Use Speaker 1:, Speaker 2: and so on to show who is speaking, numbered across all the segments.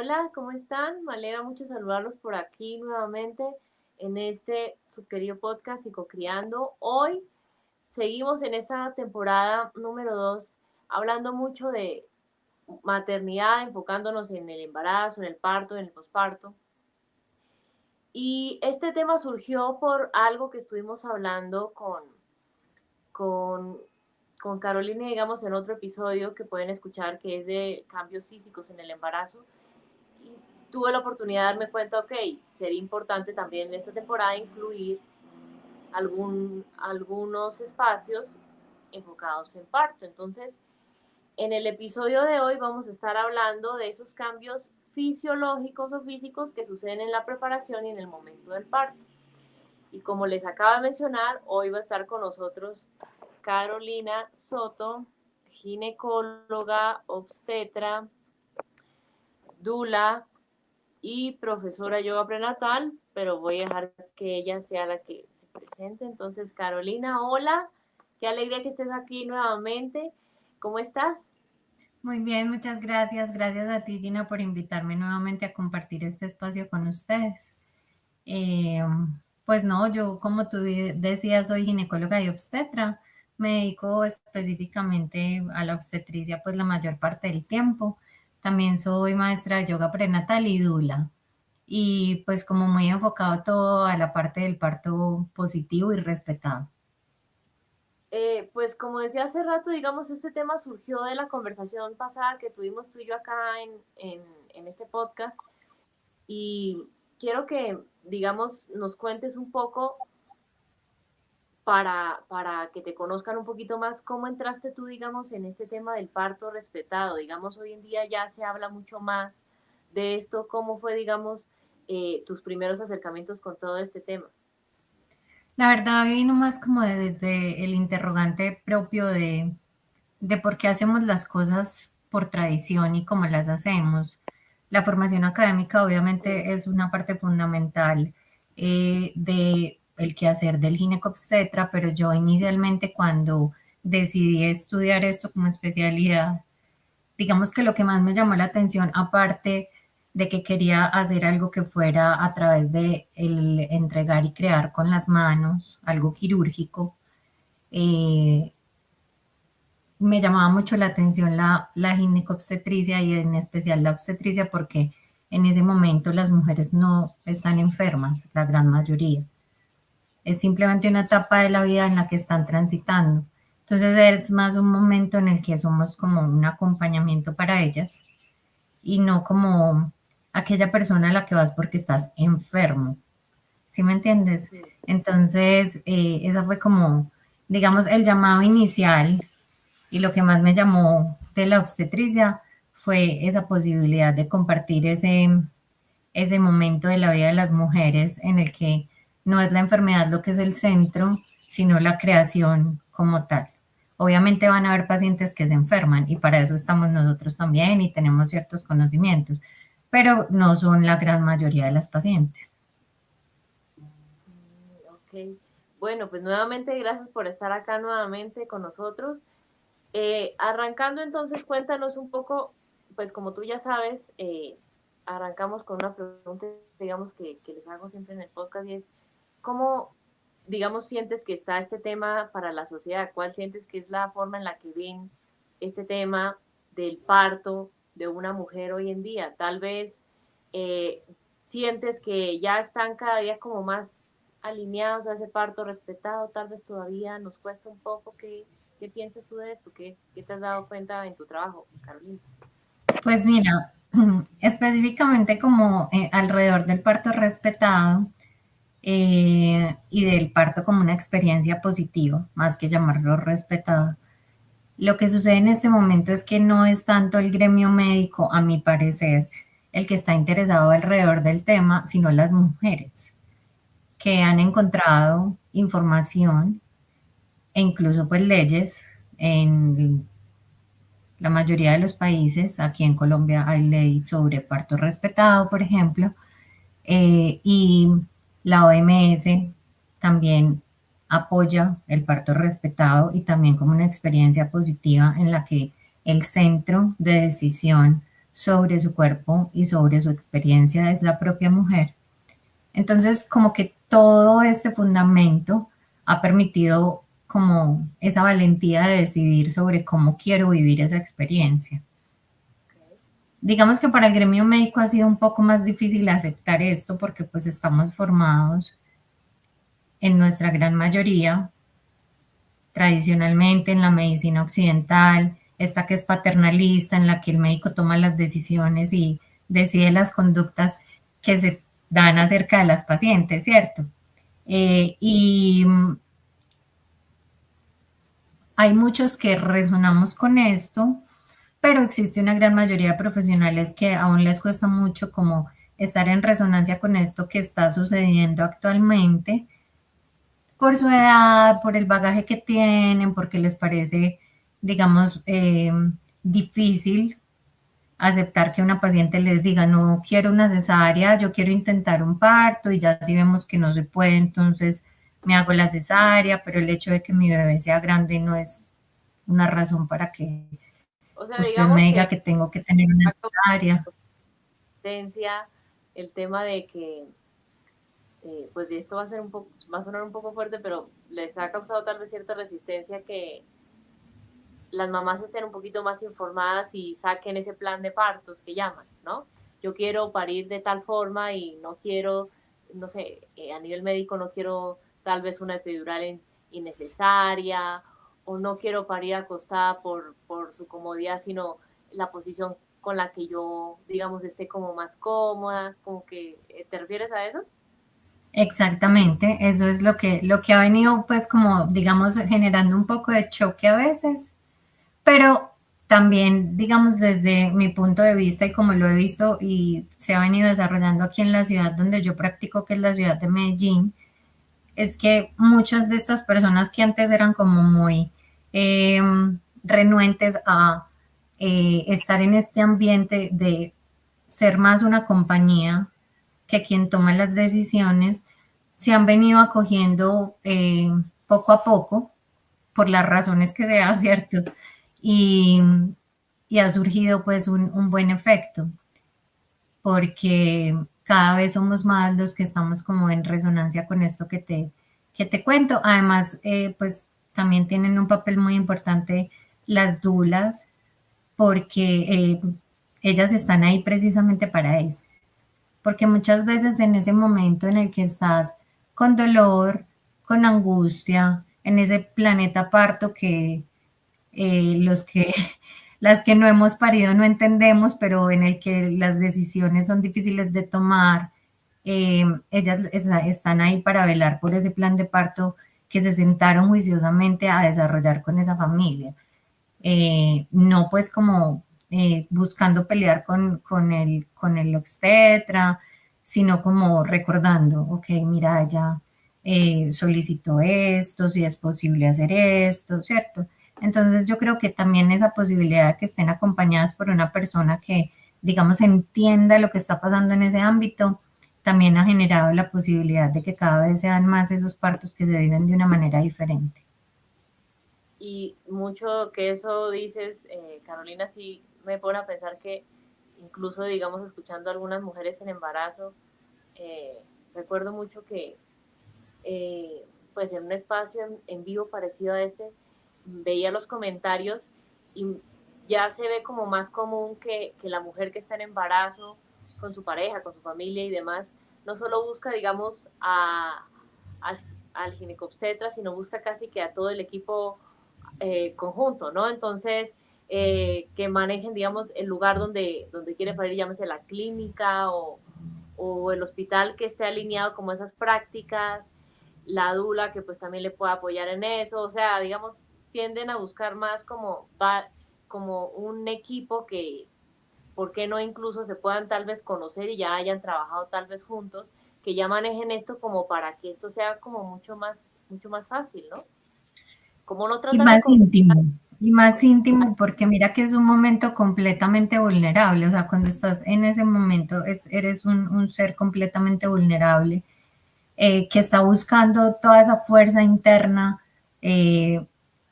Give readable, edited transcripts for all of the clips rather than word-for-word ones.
Speaker 1: Hola, ¿cómo están? Me alegra mucho saludarlos por aquí nuevamente en este su querido podcast Psicocriando. Hoy seguimos en esta temporada número 2 hablando mucho de maternidad, enfocándonos en el embarazo, en el parto, en el posparto. Y este tema surgió por algo que estuvimos hablando con, con Carolina, digamos, en otro episodio que pueden escuchar, que es de cambios físicos en el embarazo. Y tuve la oportunidad de darme cuenta, ok, sería importante también en esta temporada incluir algunos espacios enfocados en parto. Entonces, en el episodio de hoy vamos a estar hablando de esos cambios fisiológicos o físicos que suceden en la preparación y en el momento del parto. Y como les acabo de mencionar, hoy va a estar con nosotros Carolina Soto, ginecóloga, obstetra, dula y profesora de yoga prenatal, pero voy a dejar que ella sea la que se presente. Entonces, Carolina, hola, qué alegría que estés aquí nuevamente. ¿Cómo estás?
Speaker 2: Muy bien, muchas gracias. Gracias a ti, Gina, por invitarme nuevamente a compartir este espacio con ustedes. Eh, pues no, yo como tú decías, soy ginecóloga y obstetra. Me dedico específicamente a la obstetricia pues la mayor parte del tiempo. También soy maestra de yoga prenatal y dula. Y pues como muy enfocado todo a la parte del parto positivo y respetado.
Speaker 1: Pues como decía hace rato, digamos, este tema surgió de la conversación pasada que tuvimos tú y yo acá en este podcast y quiero que, digamos, nos cuentes un poco para que te conozcan un poquito más cómo entraste tú, digamos, en este tema del parto respetado. Digamos, hoy en día ya se habla mucho más de esto, cómo fue, digamos, tus primeros acercamientos con todo este tema.
Speaker 2: La verdad vino más como desde el interrogante propio de por qué hacemos las cosas por tradición y cómo las hacemos. La formación académica obviamente es una parte fundamental de el quehacer del ginecobstetra, pero yo inicialmente cuando decidí estudiar esto como especialidad, digamos que lo que más me llamó la atención, aparte de que quería hacer algo que fuera a través de el entregar y crear con las manos, algo quirúrgico, eh, me llamaba mucho la atención la ginecobstetricia y en especial la obstetricia porque en ese momento las mujeres no están enfermas, la gran mayoría. Es simplemente una etapa de la vida en la que están transitando. Entonces es más un momento en el que somos como un acompañamiento para ellas y no como aquella persona a la que vas porque estás enfermo. ¿Sí me entiendes?
Speaker 1: Sí.
Speaker 2: Entonces, esa fue como, digamos, el llamado inicial y lo que más me llamó de la obstetricia fue esa posibilidad de compartir ese momento de la vida de las mujeres en el que no es la enfermedad lo que es el centro, sino la creación como tal. Obviamente van a haber pacientes que se enferman y para eso estamos nosotros también y tenemos ciertos conocimientos, pero no son la gran mayoría de las pacientes.
Speaker 1: Ok. Bueno, pues nuevamente gracias por estar acá nuevamente con nosotros. Arrancando entonces, cuéntanos un poco, pues como tú ya sabes, arrancamos con una pregunta, digamos, que les hago siempre en el podcast y es, ¿cómo, digamos, sientes que está este tema para la sociedad? ¿Cuál sientes que es la forma en la que ven este tema del parto de una mujer hoy en día? Tal vez eh, sientes que ya están cada día como más alineados a ese parto respetado, tal vez todavía nos cuesta un poco. ¿Qué piensas tú de esto? ¿Qué te has dado cuenta en tu trabajo, Carolina?
Speaker 2: Pues mira, específicamente como alrededor del parto respetado y del parto como una experiencia positiva, más que llamarlo respetado. Lo que sucede en este momento es que no es tanto el gremio médico, a mi parecer, el que está interesado alrededor del tema, sino las mujeres que han encontrado información e incluso pues leyes en la mayoría de los países. Aquí en Colombia hay ley sobre parto respetado, por ejemplo, y la OMS también apoya el parto respetado y también como una experiencia positiva en la que el centro de decisión sobre su cuerpo y sobre su experiencia es la propia mujer. Entonces, como que todo este fundamento ha permitido como esa valentía de decidir sobre cómo quiero vivir esa experiencia.
Speaker 1: Ok.
Speaker 2: Digamos que para el gremio médico ha sido un poco más difícil aceptar esto porque pues estamos formados en nuestra gran mayoría tradicionalmente en la medicina occidental, esta que es paternalista, en la que el médico toma las decisiones y decide las conductas que se dan acerca de las pacientes, ¿cierto? Y hay muchos que resonamos con esto, pero existe una gran mayoría de profesionales que aún les cuesta mucho como estar en resonancia con esto que está sucediendo actualmente por su edad, por el bagaje que tienen, porque les parece, digamos, difícil aceptar que una paciente les diga, no quiero una cesárea, yo quiero intentar un parto y ya si vemos que no se puede, entonces me hago la cesárea, pero el hecho de que mi bebé sea grande no es una razón para que
Speaker 1: O sea,
Speaker 2: usted me
Speaker 1: digamos
Speaker 2: diga
Speaker 1: que
Speaker 2: que tengo que tener una
Speaker 1: ha
Speaker 2: cesárea.
Speaker 1: causado resistencia el tema de que, pues de esto va a ser un poco, va a sonar un poco fuerte, pero les ha causado tal vez cierta resistencia que las mamás estén un poquito más informadas y saquen ese plan de partos que llaman, ¿no? Yo quiero parir de tal forma y no quiero, no sé, a nivel médico no quiero tal vez una epidural innecesaria o no quiero parir acostada por su comodidad, sino la posición con la que yo, digamos, esté como más cómoda, como que, ¿te refieres a eso?
Speaker 2: Exactamente, eso es lo que ha venido pues como digamos generando un poco de choque a veces, pero también digamos desde mi punto de vista y como lo he visto y se ha venido desarrollando aquí en la ciudad donde yo practico, que es la ciudad de Medellín, es que muchas de estas personas que antes eran como muy eh, renuentes a estar en este ambiente de ser más una compañía que quien toma las decisiones, se han venido acogiendo poco a poco por las razones que sea, ¿cierto? Y, y ha surgido pues un buen efecto, porque cada vez somos más los que estamos como en resonancia con esto que te cuento. Además, pues también tienen un papel muy importante las dulas, porque ellas están ahí precisamente para eso. Porque muchas veces en ese momento en el que estás con dolor, con angustia, en ese planeta parto que los que las que no hemos parido no entendemos, pero en el que las decisiones son difíciles de tomar, ellas están ahí para velar por ese plan de parto que se sentaron juiciosamente a desarrollar con esa familia. No pues como buscando pelear con el obstetra, sino como recordando, ok, mira, ella solicitó esto, si es posible hacer esto, ¿cierto? Entonces yo creo que también esa posibilidad de que estén acompañadas por una persona que, digamos, entienda lo que está pasando en ese ámbito, también ha generado la posibilidad de que cada vez sean más esos partos que se viven de una manera diferente.
Speaker 1: Y mucho que eso dices, Carolina, sí me pone a pensar que incluso, digamos, escuchando a algunas mujeres en embarazo, eh, recuerdo mucho que, pues en un espacio en vivo parecido a este, veía los comentarios y ya se ve como más común que la mujer que está en embarazo con su pareja, con su familia y demás, no solo busca, digamos, al, al ginecobstetra, sino busca casi que a todo el equipo conjunto, ¿no? Entonces, que manejen, digamos, el lugar donde quiere parir, llámese la clínica o el hospital que esté alineado como esas prácticas, la dula que pues también le pueda apoyar en eso, o sea, digamos, tienden a buscar más como un equipo que, ¿por qué no incluso se puedan tal vez conocer y ya hayan trabajado tal vez juntos, que ya manejen esto como para que esto sea como mucho más fácil, ¿no? Como no tratar de...
Speaker 2: Y más íntimo porque mira que es un momento completamente vulnerable, o sea, cuando estás en ese momento eres un ser completamente vulnerable que está buscando toda esa fuerza interna eh,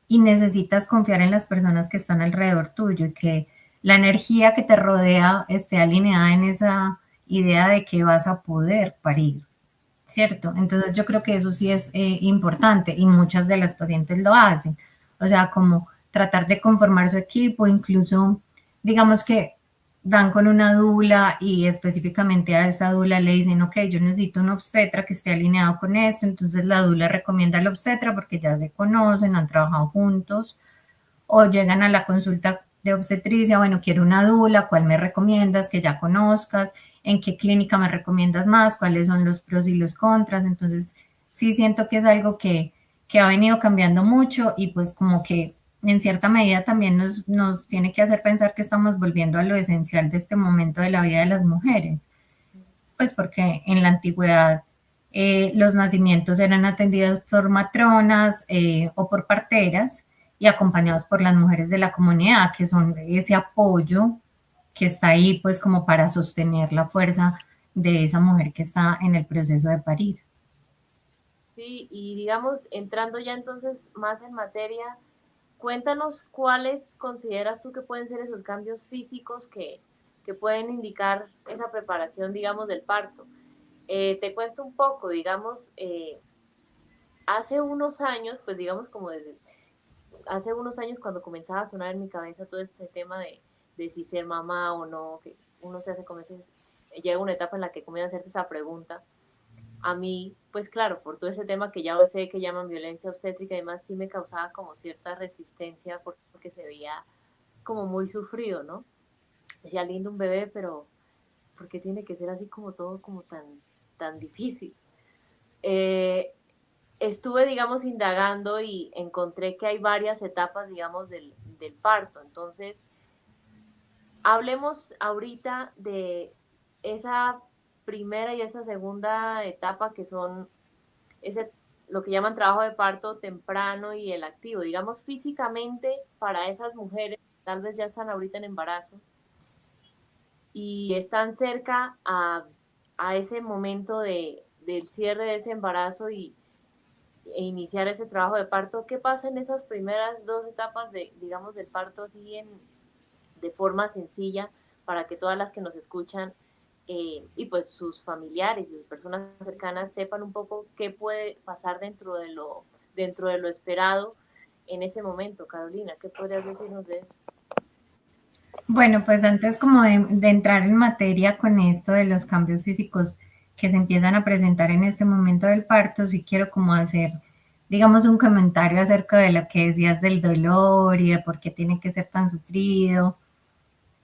Speaker 2: y necesitas confiar en las personas que están alrededor tuyo y que la energía que te rodea esté alineada en esa idea de que vas a poder parir, ¿cierto? Entonces yo creo que eso sí es importante y muchas de las pacientes lo hacen. O sea, como tratar de conformar su equipo, incluso digamos que dan con una dula y específicamente a esa dula le dicen, ok, yo necesito un obstetra que esté alineado con esto, entonces la dula recomienda al obstetra porque ya se conocen, han trabajado juntos, o llegan a la consulta de obstetricia, bueno, quiero una dula, ¿cuál me recomiendas que ya conozcas? ¿En qué clínica me recomiendas más? ¿Cuáles son los pros y los contras? Entonces, sí siento que es algo que ha venido cambiando mucho y pues como que en cierta medida también nos tiene que hacer pensar que estamos volviendo a lo esencial de este momento de la vida de las mujeres, pues porque en la antigüedad los nacimientos eran atendidos por matronas o por parteras y acompañados por las mujeres de la comunidad, que son ese apoyo que está ahí pues como para sostener la fuerza de esa mujer que está en el proceso de parir.
Speaker 1: Sí, y digamos, entrando ya entonces más en materia, cuéntanos cuáles consideras tú que pueden ser esos cambios físicos que pueden indicar esa preparación, digamos, del parto. Te cuento un poco, digamos, hace unos años, pues digamos como desde hace unos años cuando comenzaba a sonar en mi cabeza todo este tema de si ser mamá o no, que uno se hace como ese, llega una etapa en la que comienza a hacerte esa pregunta. A mí, pues claro, por todo ese tema que ya sé que llaman violencia obstétrica y demás, sí me causaba como cierta resistencia porque se veía como muy sufrido, ¿no? Decía lindo un bebé, pero ¿por qué tiene que ser así como todo como tan difícil? Eh, Estuve, digamos, indagando y encontré que hay varias etapas, digamos, del parto. Entonces, hablemos ahorita de esa primera y esa segunda etapa que son ese, lo que llaman trabajo de parto temprano y el activo. Digamos, físicamente para esas mujeres, tal vez ya están ahorita en embarazo y están cerca a ese momento del cierre de ese embarazo e iniciar ese trabajo de parto. ¿Qué pasa en esas primeras dos etapas de, digamos, del parto así de forma sencilla para que todas las que nos escuchan y pues sus familiares y sus personas cercanas sepan un poco qué puede pasar dentro de lo esperado en ese momento? Carolina, ¿qué podrías decirnos de eso?
Speaker 2: Bueno, pues antes como de entrar en materia con esto de los cambios físicos que se empiezan a presentar en este momento del parto, sí quiero como hacer, digamos, un comentario acerca de lo que decías del dolor y de por qué tiene que ser tan sufrido,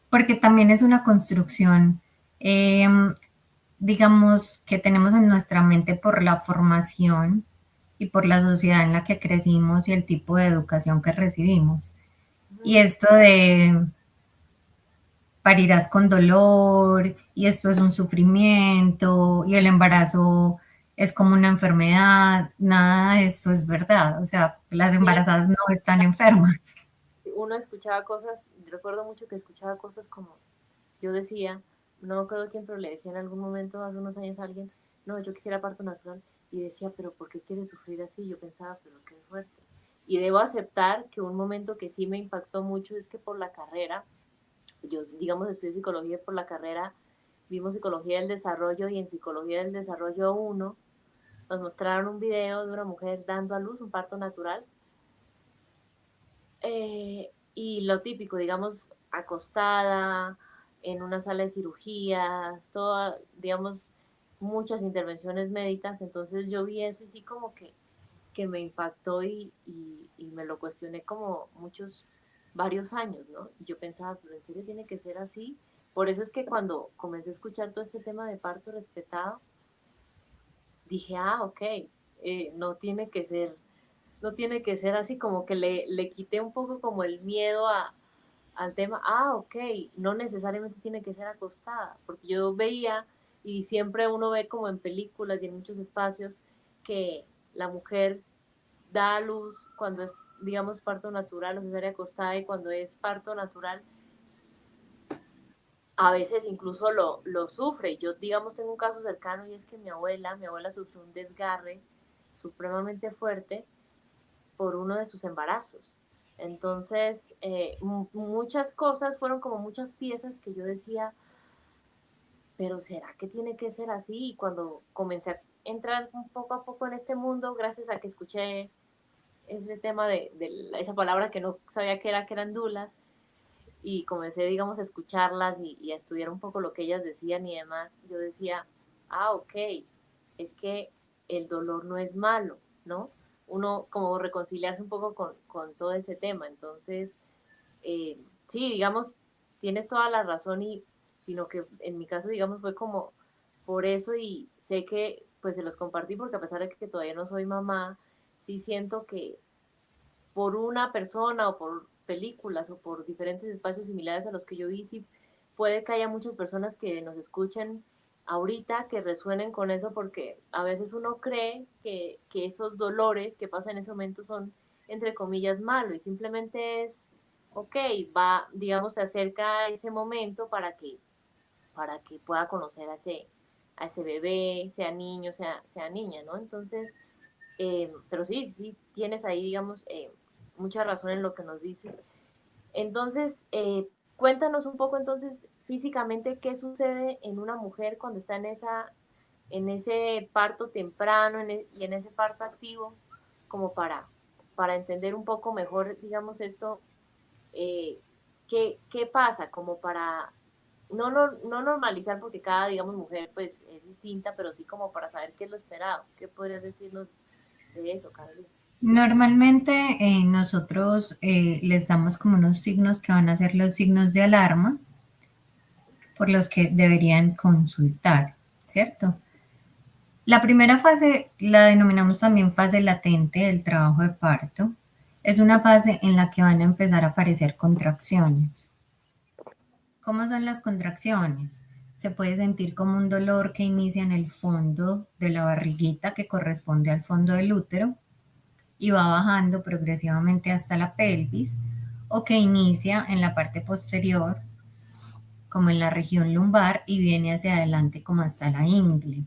Speaker 2: porque también es una construcción, eh, digamos, que tenemos en nuestra mente por la formación y por la sociedad en la que crecimos y el tipo de educación que recibimos. Y esto de parirás con dolor y esto es un sufrimiento y el embarazo es como una enfermedad, nada de esto es verdad, o sea, las
Speaker 1: Sí,
Speaker 2: embarazadas no están enfermas.
Speaker 1: uno escuchaba cosas, recuerdo mucho que escuchaba cosas como, yo decía, no me acuerdo quién, pero le decía en algún momento, hace unos años a alguien, no, yo quisiera parto natural, y decía, pero ¿por qué quieres sufrir así? Yo pensaba, pero qué fuerte. Y debo aceptar que un momento que sí me impactó mucho es que por la carrera, yo digamos estudié psicología, por la carrera vimos psicología del desarrollo y en psicología del desarrollo uno nos mostraron un video de una mujer dando a luz un parto natural y lo típico, digamos, acostada en una sala de cirugías, toda, digamos, muchas intervenciones médicas, entonces yo vi eso y sí como que me impactó y me lo cuestioné como varios años, ¿no? Y yo pensaba, pero en serio tiene que ser así. Por eso es que cuando comencé a escuchar todo este tema de parto respetado, dije, ah, ok, no tiene que ser, no tiene que ser así, como que le quité un poco como el miedo al tema, ah, ok, no necesariamente tiene que ser acostada, porque yo veía y siempre uno ve como en películas y en muchos espacios que la mujer da a luz cuando es, digamos, parto natural o cesárea acostada y cuando es parto natural, a veces incluso lo sufre. Yo, digamos, tengo un caso cercano y es que mi abuela sufrió un desgarre supremamente fuerte por uno de sus embarazos. Entonces, muchas cosas fueron como muchas piezas que yo decía, pero ¿será que tiene que ser así? Y cuando comencé a entrar un poco a poco en este mundo, gracias a que escuché ese tema esa palabra que no sabía que eran dulas, y comencé, digamos, a escucharlas y a estudiar un poco lo que ellas decían y demás, yo decía, ah, ok, es que el dolor no es malo, ¿no? Uno como reconciliarse un poco con todo ese tema. Entonces, sí, digamos, tienes toda la razón y sino que en mi caso, digamos, fue como por eso y sé que pues se los compartí porque a pesar de que todavía no soy mamá, sí siento que por una persona o por películas o por diferentes espacios similares a los que yo vi, sí puede que haya muchas personas que nos escuchen ahorita que resuenen con eso porque a veces uno cree que esos dolores que pasan en ese momento son entre comillas malos y simplemente es, ok, va, digamos, se acerca ese momento para que pueda conocer a ese bebé, sea niño, sea niña, ¿no? Entonces, pero sí, sí, tienes ahí, digamos, mucha razón en lo que nos dices. Entonces, cuéntanos un poco entonces físicamente qué sucede en una mujer cuando está en ese parto temprano y en ese parto activo, como para entender un poco mejor, digamos, esto, eh, qué pasa, como para no normalizar porque cada, digamos, mujer pues es distinta, pero sí como para saber qué es lo esperado. ¿Qué podrías decirnos de eso, Carolina?
Speaker 2: Normalmente nosotros les damos como unos signos que van a ser los signos de alarma por los que deberían consultar, ¿cierto? La primera fase la denominamos también fase latente del trabajo de parto. Es una fase en la que van a empezar a aparecer contracciones. ¿Cómo son las contracciones? Se puede sentir como un dolor que inicia en el fondo de la barriguita que corresponde al fondo del útero y va bajando progresivamente hasta la pelvis o que inicia en la parte posterior como en la región lumbar y viene hacia adelante como hasta la ingle.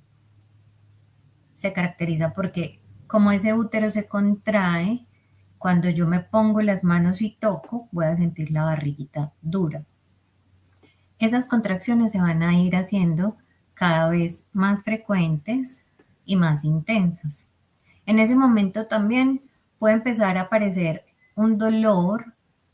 Speaker 2: Se caracteriza porque como ese útero se contrae, cuando yo me pongo las manos y toco, voy a sentir la barriguita dura. Esas contracciones se van a ir haciendo cada vez más frecuentes y más intensas. En ese momento también puede empezar a aparecer un dolor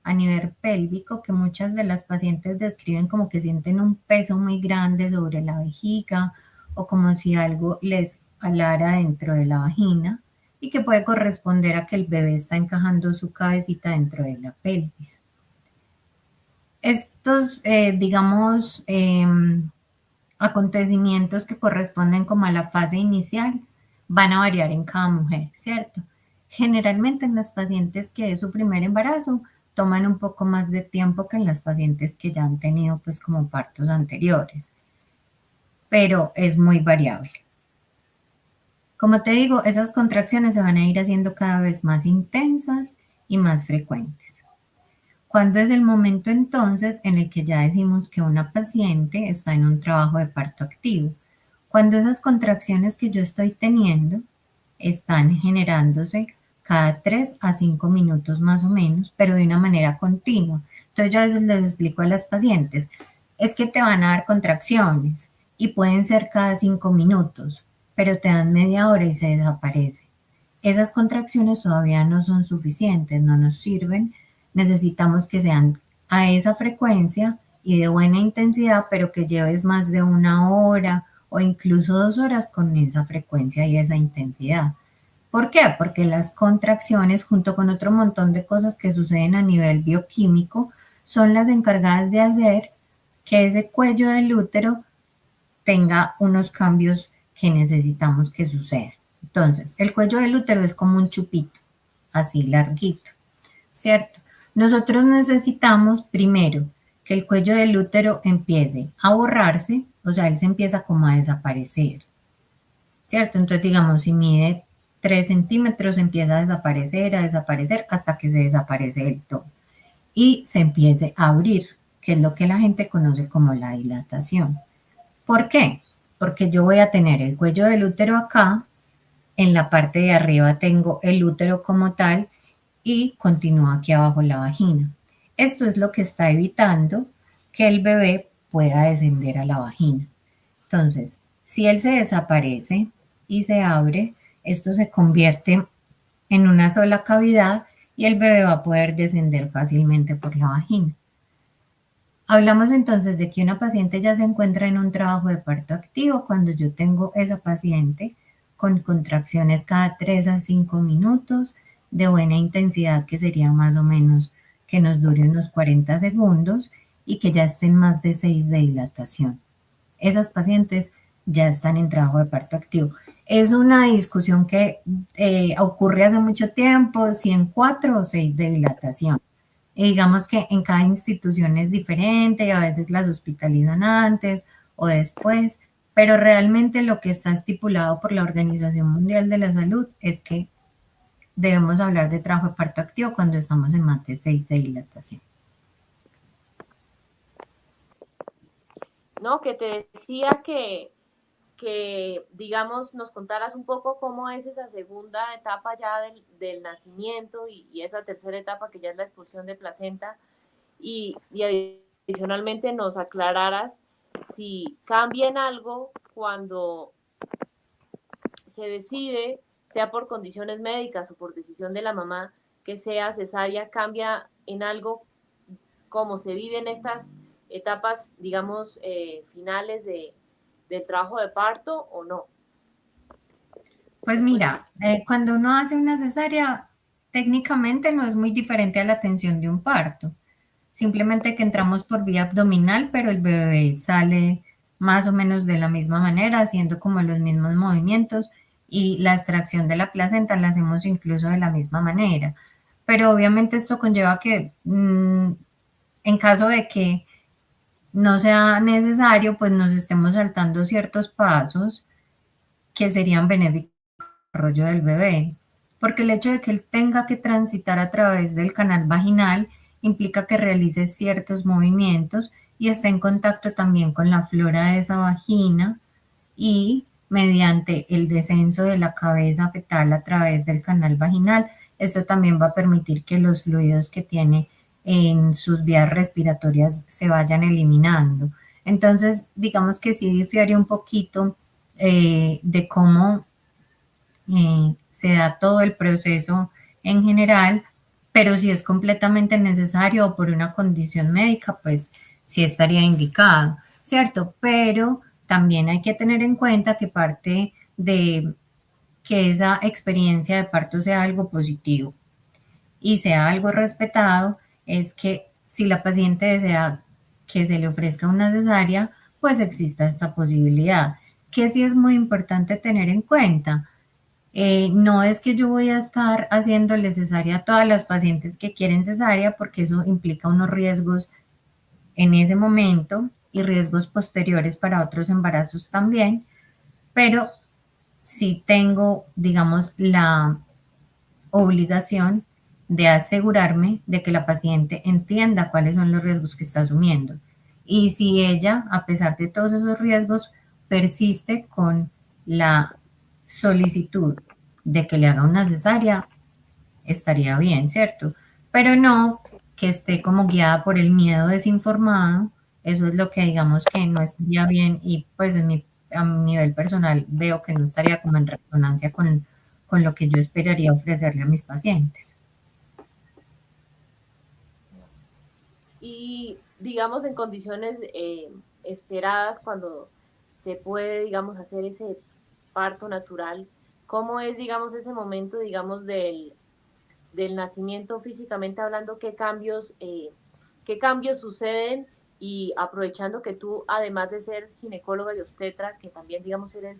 Speaker 2: a nivel pélvico que muchas de las pacientes describen como que sienten un peso muy grande sobre la vejiga o como si algo les alara dentro de la vagina y que puede corresponder a que el bebé está encajando su cabecita dentro de la pelvis. Estos, digamos, acontecimientos que corresponden como a la fase inicial van a variar en cada mujer, ¿cierto? Generalmente en las pacientes que es su primer embarazo toman un poco más de tiempo que en las pacientes que ya han tenido pues como partos anteriores, pero es muy variable. Como te digo, esas contracciones se van a ir haciendo cada vez más intensas y más frecuentes. ¿Cuándo es el momento entonces en el que ya decimos que una paciente está en un trabajo de parto activo? Cuando esas contracciones que yo estoy teniendo están generándose cada 3 a 5 minutos más o menos, pero de una manera continua. Entonces yo a veces les explico a las pacientes, es que te van a dar contracciones y pueden ser cada 5 minutos, pero te dan media hora y se desaparece. Esas contracciones todavía no son suficientes, no nos sirven, necesitamos que sean a esa frecuencia y de buena intensidad, pero que lleves más de una hora o incluso 2 horas con esa frecuencia y esa intensidad. ¿Por qué? Porque las contracciones, junto con otro montón de cosas que suceden a nivel bioquímico, son las encargadas de hacer que ese cuello del útero tenga unos cambios que necesitamos que sucedan. Entonces, el cuello del útero es como un chupito, así larguito, ¿cierto? Nosotros necesitamos primero que el cuello del útero empiece a borrarse, o sea, él se empieza como a desaparecer, ¿cierto? Entonces, digamos, si mide 3 centímetros, empieza a desaparecer hasta que se desaparece del todo y se empiece a abrir, que es lo que la gente conoce como la dilatación. ¿Por qué? Porque yo voy a tener el cuello del útero acá, en la parte de arriba tengo el útero como tal y continúa aquí abajo la vagina. Esto es lo que está evitando que el bebé pueda descender a la vagina. Entonces, si él se desaparece y se abre, esto se convierte en una sola cavidad y el bebé va a poder descender fácilmente por la vagina. Hablamos entonces de que una paciente ya se encuentra en un trabajo de parto activo cuando yo tengo esa paciente con contracciones cada 3 a 5 minutos de buena intensidad, que sería más o menos que nos dure unos 40 segundos y que ya estén más de 6 de dilatación. Esas pacientes ya están en trabajo de parto activo. Es una discusión que ocurre hace mucho tiempo, si en 4 o 6 de dilatación. Y digamos que en cada institución es diferente, a veces las hospitalizan antes o después, pero realmente lo que está estipulado por la Organización Mundial de la Salud es que debemos hablar de trabajo de parto activo cuando estamos en más de 6 de dilatación.
Speaker 1: No, que te decía digamos, nos contaras un poco cómo es esa segunda etapa ya del nacimiento y esa tercera etapa que ya es la expulsión de placenta y adicionalmente nos aclararas si cambia en algo cuando se decide, sea por condiciones médicas o por decisión de la mamá, que sea cesárea, cambia en algo como se vive en estas etapas, digamos, finales del trabajo de parto o no.
Speaker 2: Pues mira, cuando uno hace una cesárea, técnicamente no es muy diferente a la atención de un parto. Simplemente que entramos por vía abdominal, pero el bebé sale más o menos de la misma manera, haciendo como los mismos movimientos y la extracción de la placenta la hacemos incluso de la misma manera. Pero obviamente esto conlleva que en caso de que no sea necesario, pues nos estemos saltando ciertos pasos que serían benéficos para el desarrollo del bebé, porque el hecho de que él tenga que transitar a través del canal vaginal implica que realice ciertos movimientos y esté en contacto también con la flora de esa vagina y mediante el descenso de la cabeza fetal a través del canal vaginal, esto también va a permitir que los fluidos que tiene en sus vías respiratorias se vayan eliminando. Entonces, digamos que sí difiere un poquito de cómo se da todo el proceso en general, pero si es completamente necesario o por una condición médica, pues sí estaría indicado, ¿cierto? Pero también hay que tener en cuenta que parte de que esa experiencia de parto sea algo positivo y sea algo respetado es que si la paciente desea que se le ofrezca una cesárea, pues exista esta posibilidad, que sí es muy importante tener en cuenta. No es que yo voy a estar haciéndole cesárea a todas las pacientes que quieren cesárea, porque eso implica unos riesgos en ese momento y riesgos posteriores para otros embarazos también, pero sí tengo, digamos, la obligación de asegurarme de que la paciente entienda cuáles son los riesgos que está asumiendo. Y si ella, a pesar de todos esos riesgos, persiste con la solicitud de que le haga una cesárea, estaría bien, ¿cierto? Pero no que esté como guiada por el miedo desinformado, eso es lo que digamos que no estaría bien y pues a mi nivel personal veo que no estaría como en resonancia con lo que yo esperaría ofrecerle a mis pacientes.
Speaker 1: Y digamos en condiciones esperadas cuando se puede, digamos, hacer ese parto natural, ¿cómo es, digamos, ese momento, digamos, del nacimiento físicamente hablando? Qué cambios suceden? Y aprovechando que tú, además de ser ginecóloga y obstetra, que también, digamos, eres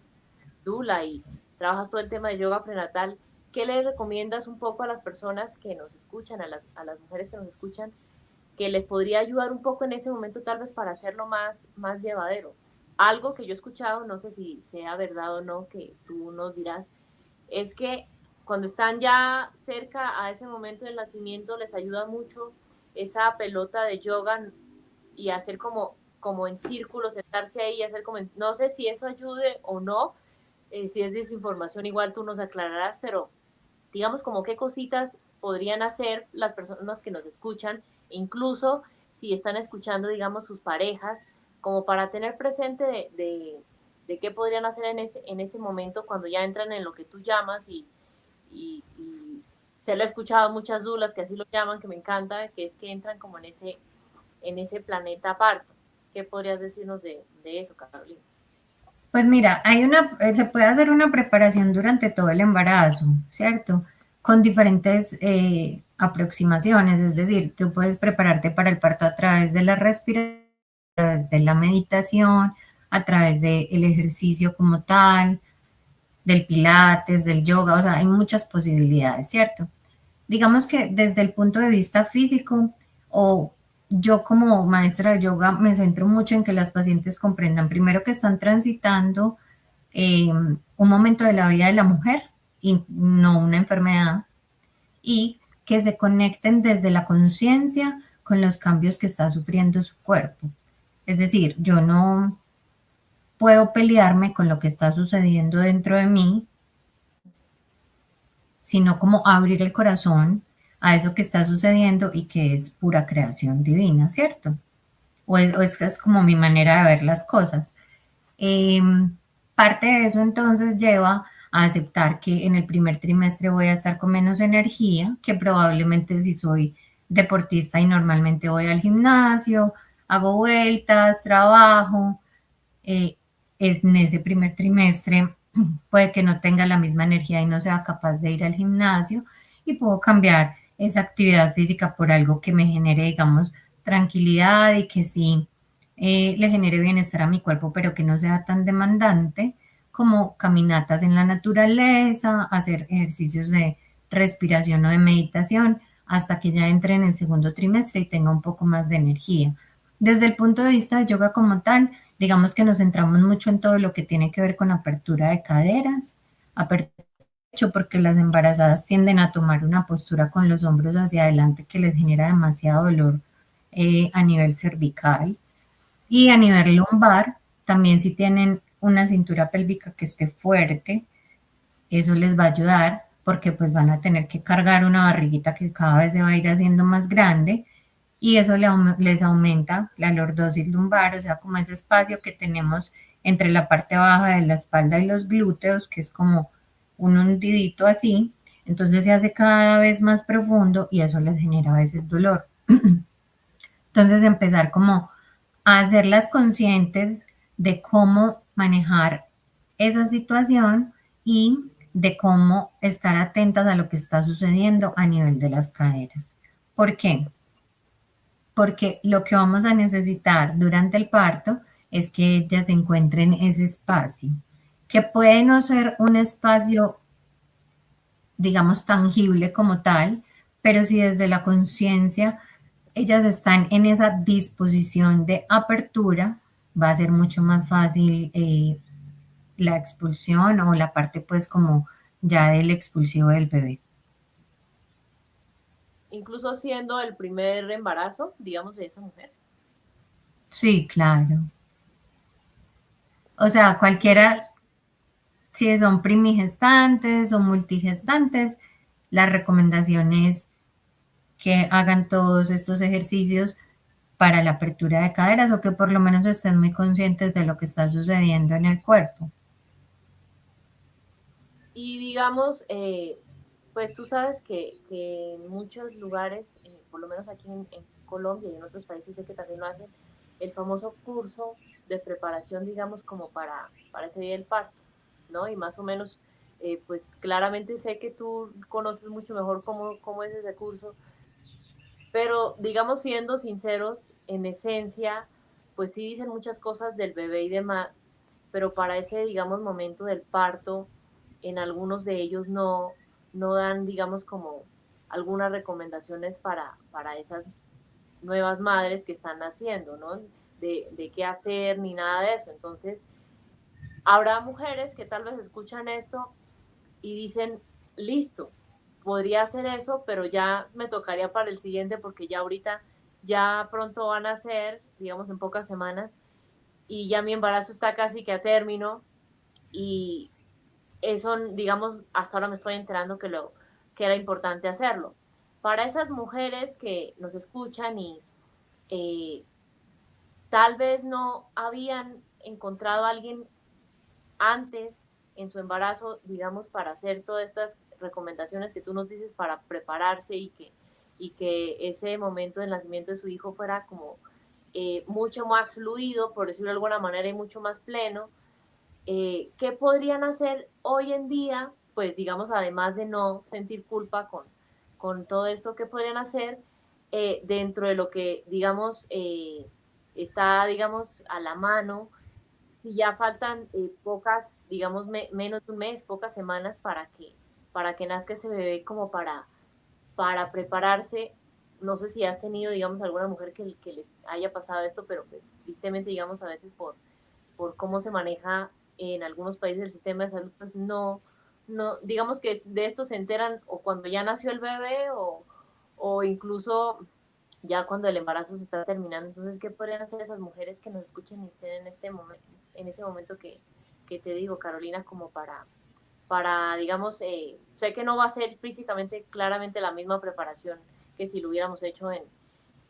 Speaker 1: dula y trabajas todo el tema de yoga prenatal, ¿qué le recomiendas un poco a las personas que nos escuchan, a las mujeres que nos escuchan, que les podría ayudar un poco en ese momento tal vez para hacerlo más llevadero? Algo que yo he escuchado, no sé si sea verdad o no, que tú nos dirás, es que cuando están ya cerca a ese momento del nacimiento les ayuda mucho esa pelota de yoga y hacer como en círculo, sentarse ahí y hacer como, no sé si eso ayude o no, si es desinformación igual tú nos aclararás, pero digamos como qué cositas podrían hacer las personas que nos escuchan, incluso si están escuchando, digamos, sus parejas, como para tener presente de qué podrían hacer en ese momento cuando ya entran en lo que tú llamas y se lo he escuchado a muchas dulas que así lo llaman, que me encanta, que es que entran como en ese planeta aparte. ¿Qué podrías decirnos de eso, Carolina?
Speaker 2: Pues mira, se puede hacer una preparación durante todo el embarazo, ¿cierto? Con diferentes aproximaciones, es decir, tú puedes prepararte para el parto a través de la respiración, a través de la meditación, a través del ejercicio como tal, del pilates, del yoga, o sea, hay muchas posibilidades, ¿cierto? Digamos que desde el punto de vista físico, o yo como maestra de yoga me centro mucho en que las pacientes comprendan primero que están transitando un momento de la vida de la mujer y no una enfermedad, y que se conecten desde la conciencia con los cambios que está sufriendo su cuerpo. Es decir, yo no puedo pelearme con lo que está sucediendo dentro de mí, sino como abrir el corazón a eso que está sucediendo y que es pura creación divina, ¿cierto? Es como mi manera de ver las cosas. Eh, Parte de eso entonces lleva a aceptar que en el primer trimestre voy a estar con menos energía, que probablemente si soy deportista y normalmente voy al gimnasio, hago vueltas, trabajo, eh, en ese primer trimestre puede que no tenga la misma energía y no sea capaz de ir al gimnasio y puedo cambiar esa actividad física por algo que me genere, digamos, tranquilidad y que sí le genere bienestar a mi cuerpo, pero que no sea tan demandante como caminatas en la naturaleza, hacer ejercicios de respiración o de meditación hasta que ya entre en el segundo trimestre y tenga un poco más de energía. Desde el punto de vista de yoga como tal, digamos que nos centramos mucho en todo lo que tiene que ver con apertura de caderas, apertura de pecho, porque las embarazadas tienden a tomar una postura con los hombros hacia adelante que les genera demasiado dolor a nivel cervical y a nivel lumbar. También si tienen una cintura pélvica que esté fuerte, eso les va a ayudar porque pues van a tener que cargar una barriguita que cada vez se va a ir haciendo más grande y eso les aumenta la lordosis lumbar, o sea, como ese espacio que tenemos entre la parte baja de la espalda y los glúteos, que es como un hundidito así, entonces se hace cada vez más profundo y eso les genera a veces dolor. Entonces empezar como a hacerlas conscientes de cómo manejar esa situación y de cómo estar atentas a lo que está sucediendo a nivel de las caderas. ¿Por qué? Porque lo que vamos a necesitar durante el parto es que ellas encuentren ese espacio, que puede no ser un espacio, digamos, tangible como tal, pero si desde la conciencia ellas están en esa disposición de apertura, va a ser mucho más fácil la expulsión o la parte pues como ya del expulsivo del bebé.
Speaker 1: Incluso siendo el primer embarazo, digamos, de esa mujer.
Speaker 2: Sí, claro. O sea, cualquiera, si son primigestantes o multigestantes, la recomendación es que hagan todos estos ejercicios para la apertura de caderas o que por lo menos estén muy conscientes de lo que está sucediendo en el cuerpo.
Speaker 1: Y digamos, pues tú sabes que en muchos lugares, por lo menos aquí en Colombia y en otros países sé que también lo hacen, el famoso curso de preparación, digamos, como para ese día del parto, ¿no? Y más o menos, pues claramente sé que tú conoces mucho mejor cómo es ese curso, pero digamos, siendo sinceros, en esencia, pues sí dicen muchas cosas del bebé y demás, pero para ese, digamos, momento del parto, en algunos de ellos no dan, digamos, como algunas recomendaciones para esas nuevas madres que están naciendo, ¿no? De qué hacer ni nada de eso. Entonces, habrá mujeres que tal vez escuchan esto y dicen, listo, podría hacer eso, pero ya me tocaría para el siguiente porque ya ahorita, ya pronto van a ser, digamos en pocas semanas, y ya mi embarazo está casi que a término y eso, digamos, hasta ahora me estoy enterando que era importante hacerlo. para esas mujeres que nos escuchan y eh, tal vez no habían encontrado a alguien antes en su embarazo, digamos, para hacer todas estas recomendaciones que tú nos dices para prepararse y que ese momento del nacimiento de su hijo fuera como mucho más fluido, por decirlo de alguna manera, y mucho más pleno. ¿Qué podrían hacer hoy en día? Pues digamos, además de no sentir culpa con todo esto, ¿qué podrían hacer dentro de lo que, digamos, está, digamos, a la mano? Si ya faltan pocas, digamos, menos de un mes, pocas semanas para que nazca ese bebé, como para prepararse. No sé si has tenido, digamos, alguna mujer que les haya pasado esto, pero pues tristemente, digamos, a veces por cómo se maneja en algunos países el sistema de salud, pues no, digamos que de esto se enteran o cuando ya nació el bebé o incluso ya cuando el embarazo se está terminando. Entonces, ¿qué podrían hacer esas mujeres que nos escuchen y estén en este momento, en ese momento que te digo, Carolina, como para digamos, sé que no va a ser físicamente claramente la misma preparación que si lo hubiéramos hecho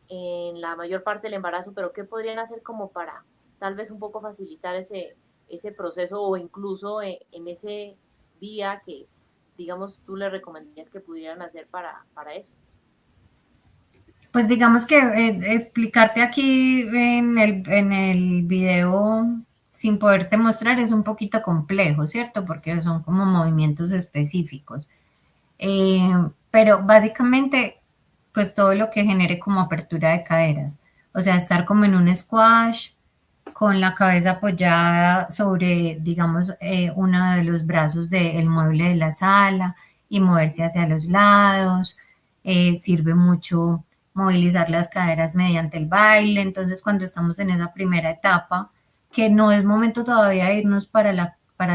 Speaker 1: en la mayor parte del embarazo, pero qué podrían hacer como para tal vez un poco facilitar ese proceso o incluso en ese día que, digamos, tú le recomendarías que pudieran hacer para eso.
Speaker 2: Pues digamos que explicarte aquí en el video sin poderte mostrar es un poquito complejo, ¿cierto? Porque son como movimientos específicos. Eh, pero básicamente, pues todo lo que genere como apertura de caderas. O sea, estar como en un squash, con la cabeza apoyada sobre, digamos, uno de los brazos del mueble de la sala y moverse hacia los lados. Sirve mucho movilizar las caderas mediante el baile. Entonces, cuando estamos en esa primera etapa, que no es momento todavía de irnos para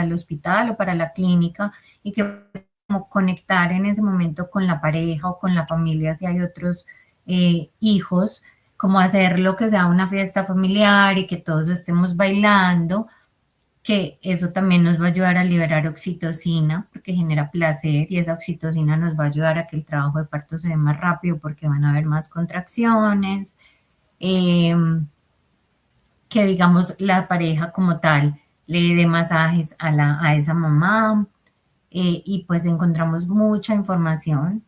Speaker 2: el hospital o para la clínica y que como conectar en ese momento con la pareja o con la familia si hay otros hijos, como hacer lo que sea una fiesta familiar y que todos estemos bailando, que eso también nos va a ayudar a liberar oxitocina porque genera placer y esa oxitocina nos va a ayudar a que el trabajo de parto se dé más rápido porque van a haber más contracciones, eh, que digamos la pareja como tal le dé masajes a esa mamá, y pues encontramos mucha información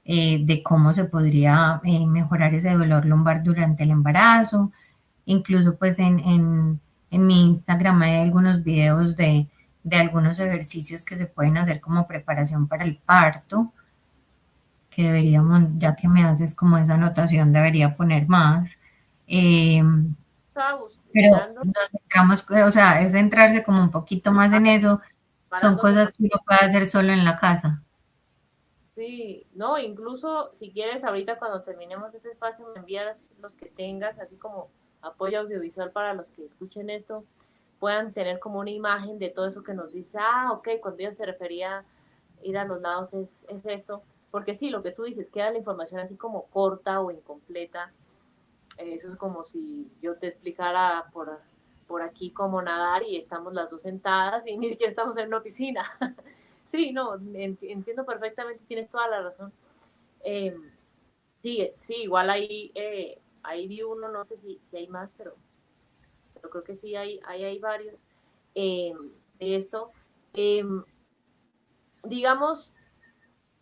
Speaker 2: de cómo se podría mejorar ese dolor lumbar durante el embarazo. Incluso pues en mi Instagram hay algunos videos de algunos ejercicios que se pueden hacer como preparación para el parto, que deberíamos, ya que me haces como esa anotación, debería poner más. Eh,
Speaker 1: Estaba
Speaker 2: pero
Speaker 1: buscando,
Speaker 2: nos centramos, o sea, es centrarse como un poquito más en eso. Son
Speaker 1: parando
Speaker 2: cosas que uno puede hacer solo en la casa.
Speaker 1: sí, no, incluso si quieres ahorita cuando terminemos ese espacio me envías los que tengas, así como apoyo audiovisual para los que escuchen esto, puedan tener como una imagen de todo eso que nos dice, ah, ok, cuando ella se refería a ir a los lados es esto, porque sí, lo que tú dices, queda la información así como corta o incompleta, eso es como si yo te explicara por aquí cómo nadar y estamos las dos sentadas y ni siquiera estamos en una piscina. Sí, no, entiendo perfectamente, tienes toda la razón. Eh, sí, sí, igual ahí vi uno, no sé si hay más, pero creo que sí hay varios eh, de esto. Eh, digamos,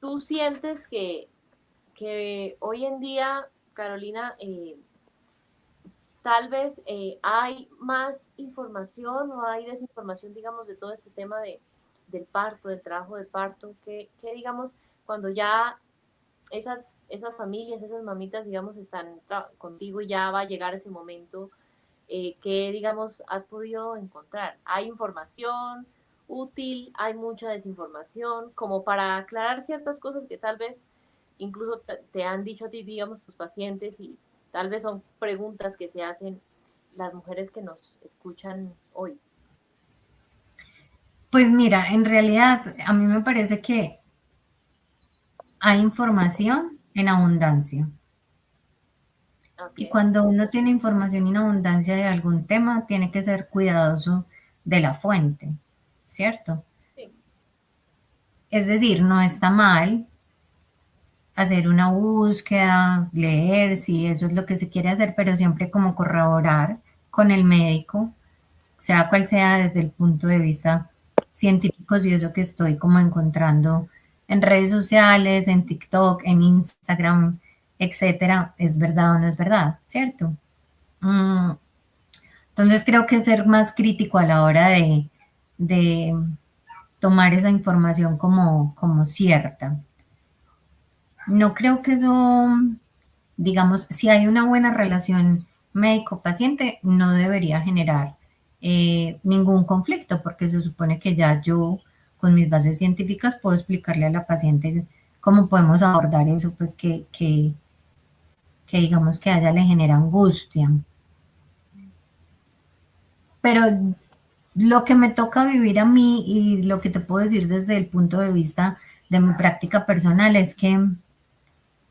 Speaker 1: tú sientes que hoy en día, Carolina, tal vez hay más información o hay desinformación, digamos, de todo este tema del parto, del trabajo de parto, que digamos, cuando ya esas familias, esas mamitas, digamos, están contigo y ya va a llegar ese momento que, digamos, has podido encontrar. Hay información útil, hay mucha desinformación, como para aclarar ciertas cosas que tal vez incluso te han dicho a ti, digamos, tus pacientes y tal vez son preguntas que se hacen las mujeres que nos escuchan hoy.
Speaker 2: Pues mira, en realidad a mí me parece que hay información en abundancia.
Speaker 1: Ok,
Speaker 2: Y cuando uno tiene información en abundancia de algún tema, tiene que ser cuidadoso de la fuente, ¿cierto?
Speaker 1: sí,
Speaker 2: Es decir, no está mal hacer una búsqueda, leer, si eso es lo que se quiere hacer, pero siempre como corroborar con el médico, sea cual sea desde el punto de vista científico, y eso que estoy como encontrando en redes sociales, en TikTok, en Instagram, etcétera, es verdad o no es verdad, ¿cierto? Mm, entonces creo que ser más crítico a la hora de tomar esa información como cierta. No creo que eso, digamos, si hay una buena relación médico-paciente, no debería generar ningún conflicto, porque se supone que ya yo, con mis bases científicas, puedo explicarle a la paciente cómo podemos abordar eso, pues que digamos que a ella le genera angustia. Pero lo que me toca vivir a mí y lo que te puedo decir desde el punto de vista de mi práctica personal es que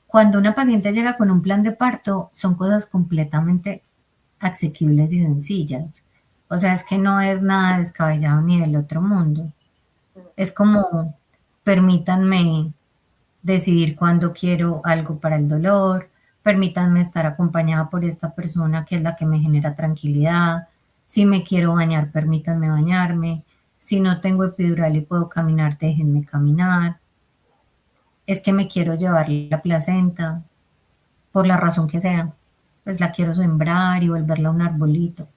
Speaker 2: cuando una paciente llega con un plan de parto, son cosas completamente asequibles y sencillas. O sea, es que no es nada descabellado ni del otro mundo. Es como, permítanme decidir cuándo quiero algo para el dolor, permítanme estar acompañada por esta persona que es la que me genera tranquilidad. Si me quiero bañar, permítanme bañarme. Si no tengo epidural y puedo caminar, déjenme caminar. Es que me quiero llevar la placenta, por la razón que sea. Pues la quiero sembrar y volverla un arbolito,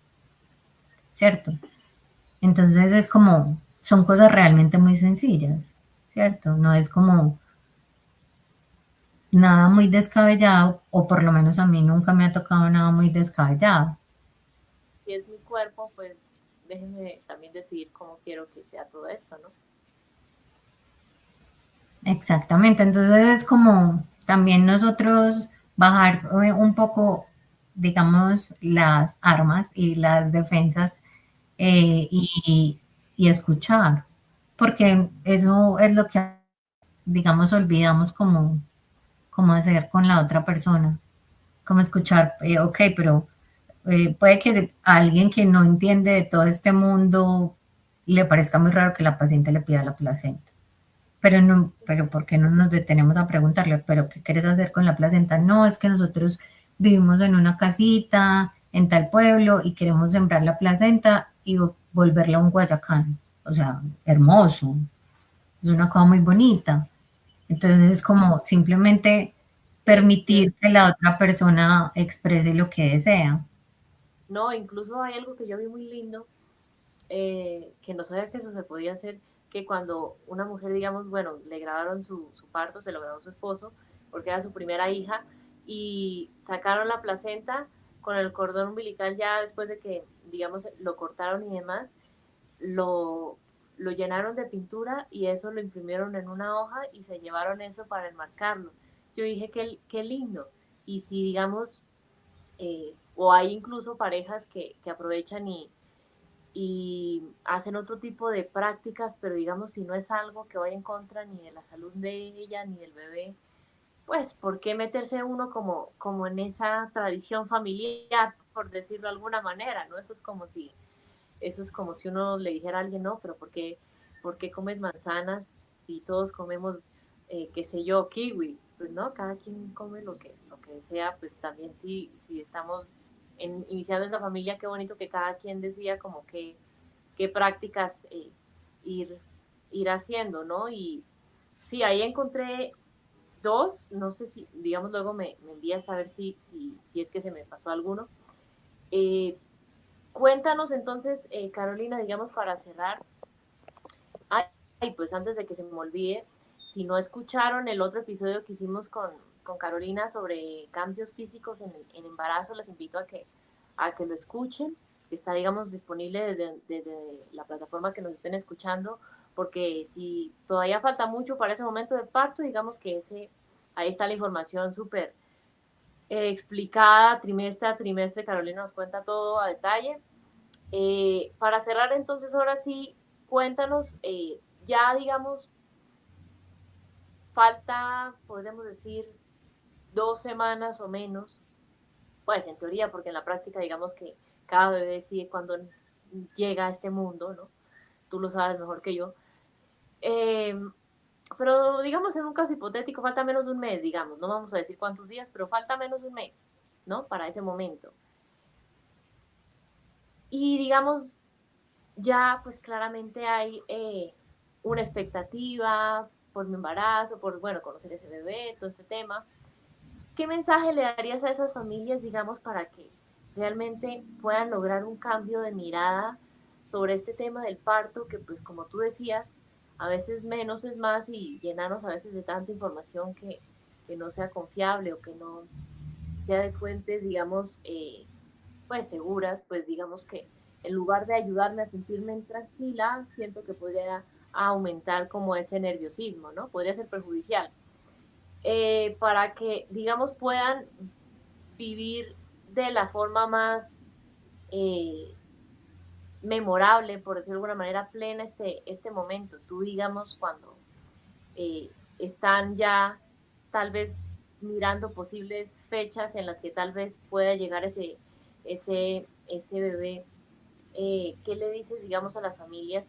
Speaker 2: ¿cierto? Entonces es como, son cosas realmente muy sencillas, ¿cierto? No es como nada muy descabellado, o por lo menos a mí nunca me ha tocado nada muy descabellado.
Speaker 1: Si es mi cuerpo, pues déjenme también decidir cómo quiero que sea todo esto, ¿no?
Speaker 2: Exactamente, entonces es como también nosotros bajar un poco, digamos, las armas y las defensas y escuchar, porque eso es lo que, digamos, olvidamos como hacer con la otra persona, como escuchar, ok, pero puede que a alguien que no entiende de todo este mundo le parezca muy raro que la paciente le pida la placenta. Pero no, pero ¿por qué no nos detenemos a preguntarle, pero qué quieres hacer con la placenta? No, es que nosotros vivimos en una casita en tal pueblo y queremos sembrar la placenta y volverla un Guayacán. O sea, hermoso, es una cosa muy bonita. Entonces es como simplemente
Speaker 1: Sí,
Speaker 2: permitir que la otra persona exprese lo que desea.
Speaker 1: no, incluso hay algo que yo vi muy lindo, que no sabía que eso se podía hacer, que cuando una mujer, digamos, bueno, le grabaron su parto, se lo grabó su esposo, porque era su primera hija, y sacaron la placenta con el cordón umbilical ya después de que, digamos, lo cortaron y demás, lo, lo llenaron de pintura y eso lo imprimieron en una hoja y se llevaron eso para enmarcarlo. Yo dije, qué lindo. Y si, digamos, o hay incluso parejas que aprovechan y hacen otro tipo de prácticas, pero digamos, si no es algo que vaya en contra ni de la salud de ella ni del bebé, pues, ¿por qué meterse uno como en esa tradición familiar, por decirlo de alguna manera, ¿no? Eso es como si uno le dijera a alguien, no, pero por qué comes manzanas si todos comemos, qué sé yo, kiwi? Pues no, cada quien come lo que desea, pues también si estamos iniciando esa familia, qué bonito que cada quien decida como qué prácticas ir, ir haciendo, ¿no? Y sí, ahí encontré dos, no sé si, digamos, luego me envías a ver si es que se me pasó alguno. Eh, Cuéntanos entonces, Carolina, digamos, para cerrar, ay, pues antes de que se me olvide, si no escucharon el otro episodio que hicimos con Carolina sobre cambios físicos en embarazo, les invito a que lo escuchen, que está, digamos, disponible desde la plataforma que nos estén escuchando, porque si todavía falta mucho para ese momento de parto, digamos que ahí está la información súper explicada, trimestre a trimestre, Carolina nos cuenta todo a detalle. Para cerrar entonces, ahora sí, cuéntanos, ya digamos, falta, podríamos decir, 2 semanas o menos, pues en teoría, porque en la práctica digamos que cada bebé decide cuando llega a este mundo, ¿no? Tú lo sabes mejor que yo. Eh, pero digamos en un caso hipotético, falta menos de un mes, digamos, no vamos a decir cuántos días, pero falta menos de un mes, ¿no? Para ese momento. Y digamos, ya pues claramente hay una expectativa por mi embarazo, por, bueno, conocer ese bebé, todo este tema. ¿Qué mensaje le darías a esas familias, digamos, para que realmente puedan lograr un cambio de mirada sobre este tema del parto, que pues como tú decías, a veces menos es más y llenarnos a veces de tanta información que no sea confiable o que no sea de fuentes, digamos, pues seguras, pues digamos que en lugar de ayudarme a sentirme tranquila, siento que podría aumentar como ese nerviosismo, ¿no? Podría ser perjudicial. Para que, digamos, puedan vivir de la forma más eh, memorable, por decirlo de alguna manera, plena este momento. Tú, digamos, cuando están ya tal vez mirando posibles fechas en las que tal vez pueda llegar ese bebé, ¿qué le dices, digamos, a las familias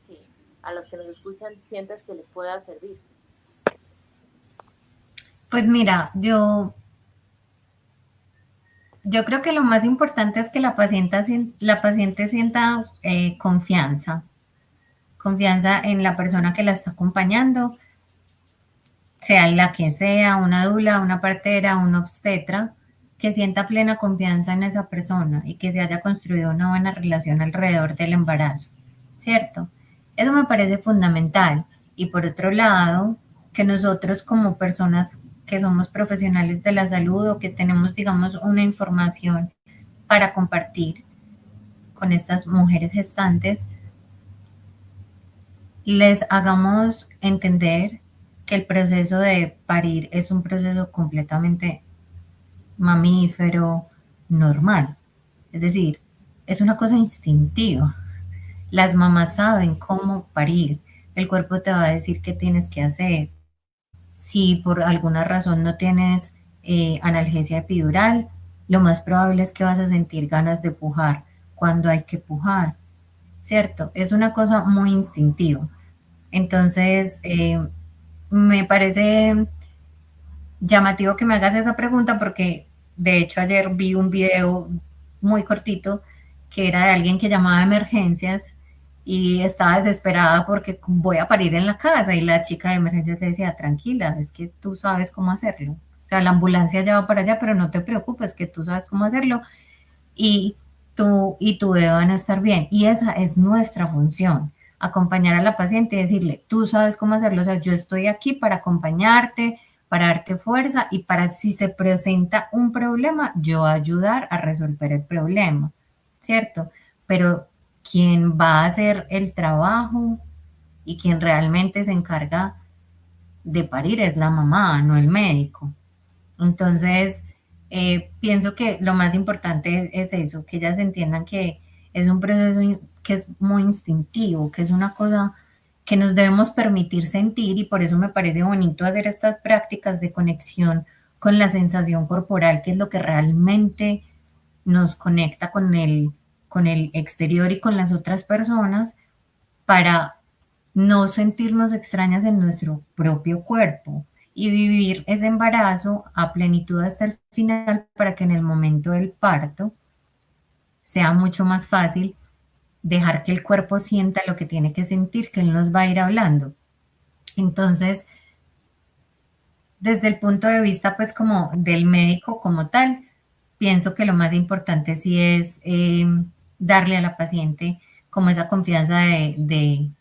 Speaker 1: a los que nos escuchan, sientas que les pueda servir?
Speaker 2: Pues mira, yo creo que lo más importante es que la paciente sienta confianza, confianza en la persona que la está acompañando, sea la que sea, una dula, una partera, un obstetra, que sienta plena confianza en esa persona y que se haya construido una buena relación alrededor del embarazo, ¿cierto? Eso me parece fundamental. Y por otro lado, que nosotros como personas que somos profesionales de la salud o que tenemos, digamos, una información para compartir con estas mujeres gestantes, les hagamos entender que el proceso de parir es un proceso completamente mamífero, normal. Es decir, es una cosa instintiva. Las mamás saben cómo parir. El cuerpo te va a decir qué tienes que hacer. Si por alguna razón no tienes analgesia epidural, lo más probable es que vas a sentir ganas de pujar cuando hay que pujar, ¿cierto? Es una cosa muy instintiva. Entonces, me parece llamativo que me hagas esa pregunta porque de hecho ayer vi un video muy cortito que era de alguien que llamaba a emergencias y estaba desesperada porque voy a parir en la casa y la chica de emergencias le decía, tranquila, es que tú sabes cómo hacerlo. O sea, la ambulancia ya va para allá, pero no te preocupes, que tú sabes cómo hacerlo y y tu bebé van a estar bien. Y esa es nuestra función, acompañar a la paciente y decirle, tú sabes cómo hacerlo, o sea, yo estoy aquí para acompañarte, para darte fuerza y para si se presenta un problema, yo ayudar a resolver el problema, ¿cierto? Pero quien va a hacer el trabajo y quien realmente se encarga de parir es la mamá, no el médico. Entonces, pienso que lo más importante es eso, que ellas entiendan que es un proceso que es muy instintivo, que es una cosa que nos debemos permitir sentir y por eso me parece bonito hacer estas prácticas de conexión con la sensación corporal, que es lo que realmente nos conecta con el exterior y con las otras personas para no sentirnos extrañas en nuestro propio cuerpo y vivir ese embarazo a plenitud hasta el final para que en el momento del parto sea mucho más fácil dejar que el cuerpo sienta lo que tiene que sentir, que él nos va a ir hablando. Entonces, desde el punto de vista pues como del médico como tal, pienso que lo más importante sí es darle a la paciente como esa confianza de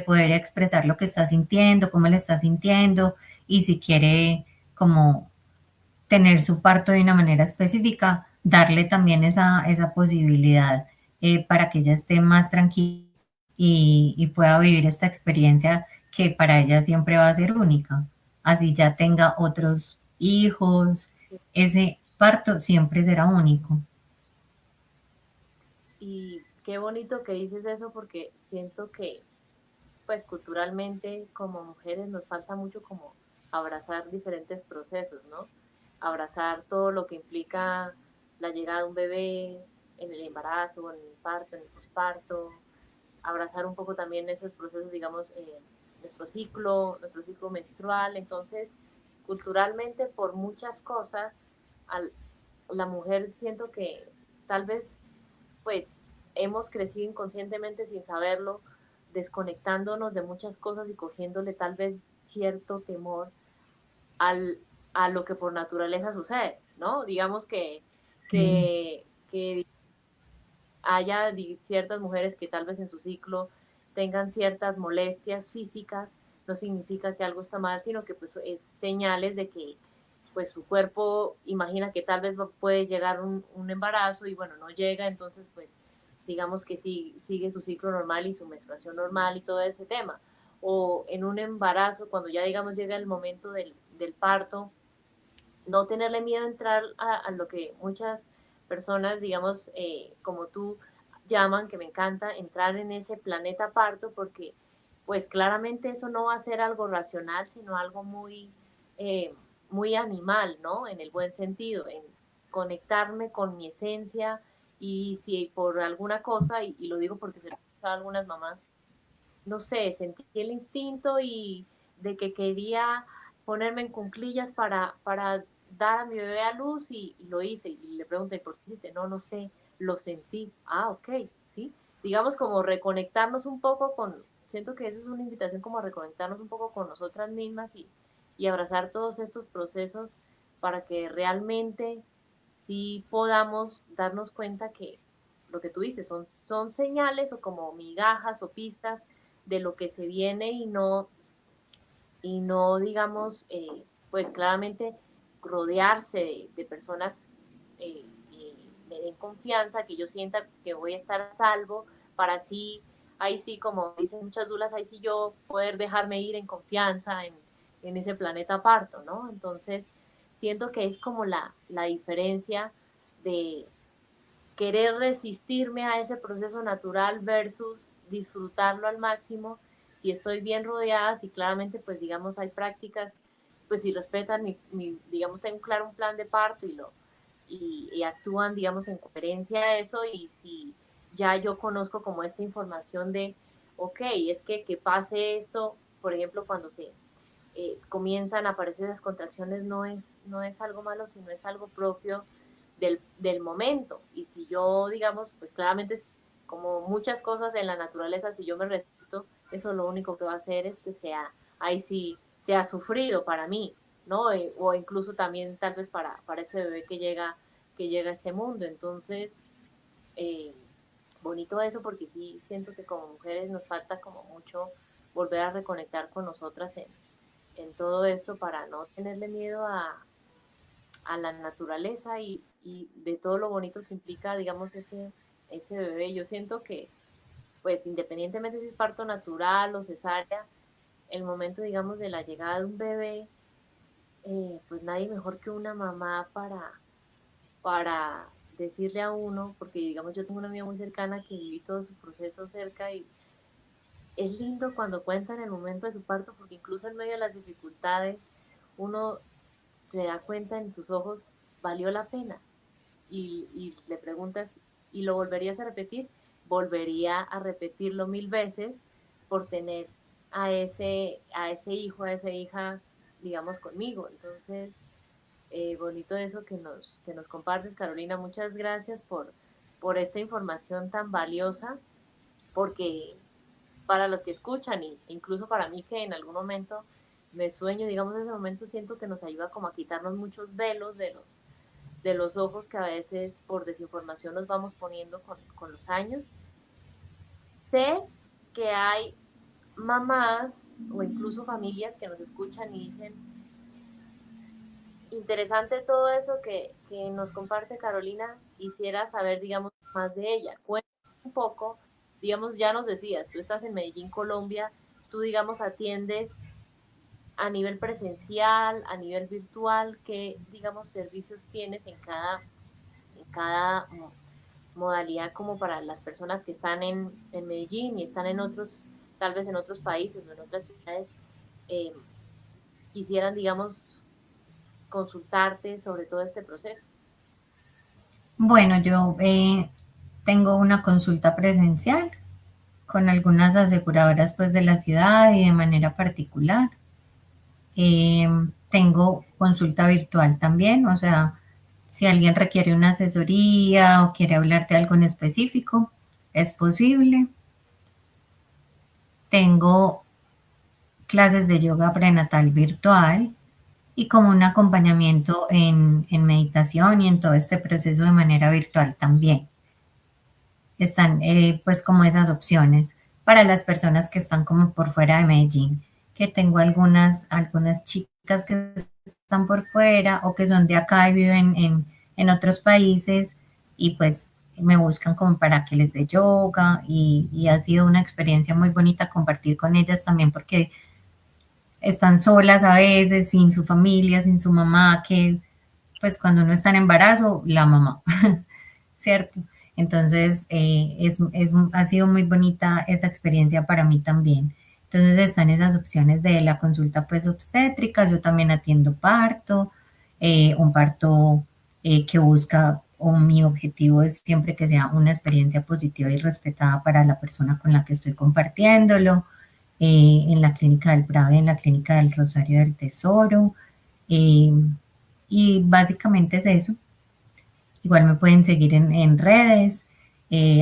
Speaker 2: poder expresar lo que está sintiendo, cómo le está sintiendo y si quiere como tener su parto de una manera específica, darle también esa posibilidad para que ella esté más tranquila y pueda vivir esta experiencia que para ella siempre va a ser única. Así ya tenga otros hijos, ese parto siempre será único.
Speaker 1: Y qué bonito que dices eso porque siento que pues culturalmente como mujeres nos falta mucho como abrazar diferentes procesos, ¿no? Abrazar todo lo que implica la llegada de un bebé en el embarazo, en el parto, en el posparto, abrazar un poco también esos procesos, digamos, nuestro ciclo menstrual. Entonces, culturalmente, por muchas cosas, al, la mujer siento que tal vez, pues, hemos crecido inconscientemente sin saberlo, desconectándonos de muchas cosas y cogiéndole tal vez cierto temor al, a lo que por naturaleza sucede, ¿no? Digamos
Speaker 2: Sí,
Speaker 1: que haya ciertas mujeres que tal vez en su ciclo tengan ciertas molestias físicas, no significa que algo está mal, sino que pues es señales de que pues su cuerpo imagina que tal vez puede llegar un embarazo y bueno, no llega, entonces pues digamos que sí, sigue su ciclo normal y su menstruación normal y todo ese tema. O en un embarazo, cuando ya digamos llega el momento del parto, no tenerle miedo a entrar a lo que muchas personas, digamos, como tú llaman, que me encanta, entrar en ese planeta parto, porque pues claramente eso no va a ser algo racional, sino algo eh, muy animal, ¿no? En el buen sentido, en conectarme con mi esencia y si por alguna cosa, y lo digo porque se lo he escuchado a algunas mamás, no sé, sentí el instinto y de que quería ponerme en cuclillas para dar a mi bebé a luz y lo hice. Y le pregunté, ¿por qué hiciste? No, no sé, lo sentí. Ah, ok, sí. Digamos como reconectarnos un poco con, siento que eso es una invitación como a reconectarnos un poco con nosotras mismas y abrazar todos estos procesos para que realmente sí podamos darnos cuenta que lo que tú dices son señales o como migajas o pistas de lo que se viene y no digamos, pues claramente rodearse de personas que me den confianza, que yo sienta que voy a estar a salvo, para así, ahí sí, como dicen muchas dulas, ahí sí yo poder dejarme ir en confianza en ese planeta parto, ¿no? Entonces, siento que es como la diferencia de querer resistirme a ese proceso natural versus disfrutarlo al máximo si estoy bien rodeada, si claramente pues digamos hay prácticas, pues si respetan digamos tengo claro un plan de parto y actúan digamos en coherencia a eso y si ya yo conozco como esta información de ok, es que pase esto, por ejemplo cuando se comienzan a aparecer esas contracciones no es algo malo, sino es algo propio del momento. Y si yo, digamos, pues claramente es como muchas cosas en la naturaleza, si yo me resisto, eso lo único que va a hacer es que sea, ahí sí, sea sufrido para mí, ¿no? O incluso también tal vez para ese bebé que llega a este mundo. Entonces, eh, bonito eso porque sí siento que como mujeres nos falta como mucho volver a reconectar con nosotras en todo esto para no tenerle miedo a la naturaleza y de todo lo bonito que implica, digamos, ese bebé. Yo siento que, pues, independientemente si es parto natural o cesárea, el momento, digamos, de la llegada de un bebé, pues nadie mejor que una mamá para decirle a uno, porque digamos yo tengo una amiga muy cercana que viví todo su proceso cerca y es lindo cuando cuentan el momento de su parto porque incluso en medio de las dificultades uno se da cuenta en sus ojos, valió la pena. Y le preguntas, ¿y lo volverías a repetir? Volvería a repetirlo 1000 veces por tener a ese hijo, a esa hija, digamos, conmigo. Entonces, bonito eso que nos compartes, Carolina. Muchas gracias por esta información tan valiosa, porque para los que escuchan y incluso para mí que en algún momento me sueño, digamos, en ese momento siento que nos ayuda como a quitarnos muchos velos de los ojos que a veces por desinformación nos vamos poniendo con los años. Sé que hay mamás o incluso familias que nos escuchan y dicen, interesante todo eso que nos comparte Carolina, quisiera saber, digamos, más de ella. Cuéntanos un poco, digamos, ya nos decías, tú estás en Medellín, Colombia, tú, digamos, atiendes a nivel presencial, a nivel virtual, qué, digamos, servicios tienes en cada modalidad como para las personas que están en Medellín y están en otros, tal vez en otros países o en otras ciudades, eh, quisieran, digamos, consultarte sobre todo este proceso.
Speaker 2: bueno, yo tengo una consulta presencial con algunas aseguradoras pues de la ciudad y de manera particular. Tengo consulta virtual también, o sea, si alguien requiere una asesoría o quiere hablar de algo en específico, es posible. Tengo clases de yoga prenatal virtual y como un acompañamiento en meditación y en todo este proceso de manera virtual también. Están pues como esas opciones para las personas que están como por fuera de Medellín, que tengo algunas chicas que están por fuera o que son de acá y viven en otros países y pues me buscan como para que les dé yoga y ha sido una experiencia muy bonita compartir con ellas también porque están solas a veces, sin su familia, sin su mamá, que pues cuando uno está en embarazo, la mamá, ¿cierto? Entonces, ha sido muy bonita esa experiencia para mí también. Entonces están esas opciones de la consulta pues obstétrica, yo también atiendo parto, un parto que busca, o mi objetivo es siempre que sea una experiencia positiva y respetada para la persona con la que estoy compartiéndolo, en la clínica del Brave, en la clínica del Rosario del Tesoro, eh, y básicamente es eso. Igual me pueden seguir en redes,